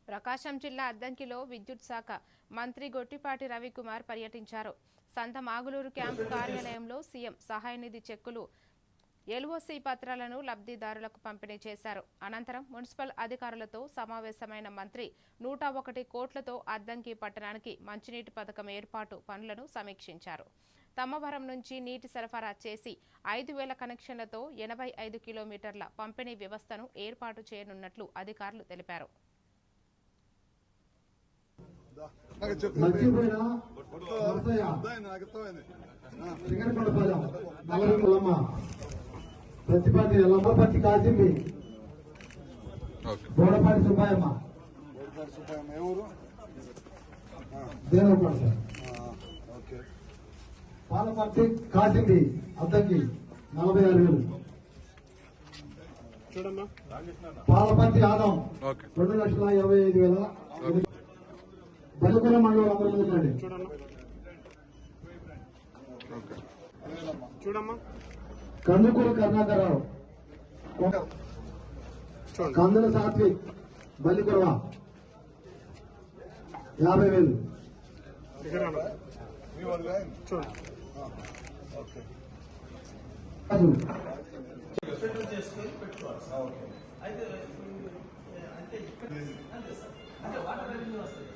ప్రకాశం జిల్లా అద్దంకిలో విద్యుత్ శాఖ మంత్రి గొట్టిపాటి రవికుమార్ పర్యటించారు. సంత మాగులూరు క్యాంపు కార్యాలయంలో సీఎం సహాయ నిధి చెక్కులు, ఎల్ఓసి పత్రాలను లబ్ధిదారులకు పంపిణీ చేశారు. అనంతరం మున్సిపల్ అధికారులతో సమావేశమైన మంత్రి 101 కోట్లతో అద్దంకి పట్టణానికి మంచినీటి పథకం ఏర్పాటు పనులను సమీక్షించారు. తమ్మవరం నుంచి నీటి సరఫరా చేసి 5,000 కనెక్షన్లతో 85 కిలోమీటర్ల పంపిణీ వ్యవస్థను ఏర్పాటు చేయనున్నట్లు అధికారులు తెలిపారు. ప్రతిపాటి లంబపర్తి కాసింది బోడపాటి సుబ్బాయమ్మ దేవపాడు సార్. పాలపర్తి కాసింది అద్దంకి 46,000. పాలపర్తి ఆదం 2,25,000. బలికొల మండలం అమలు చూడమ్మా. కందుకూరు కర్ణాకరరావు, కందుల సాత్విక్, బల్లికొరవ 50,000. అంటే వాటర్ రెవెన్యూ వస్తుంది.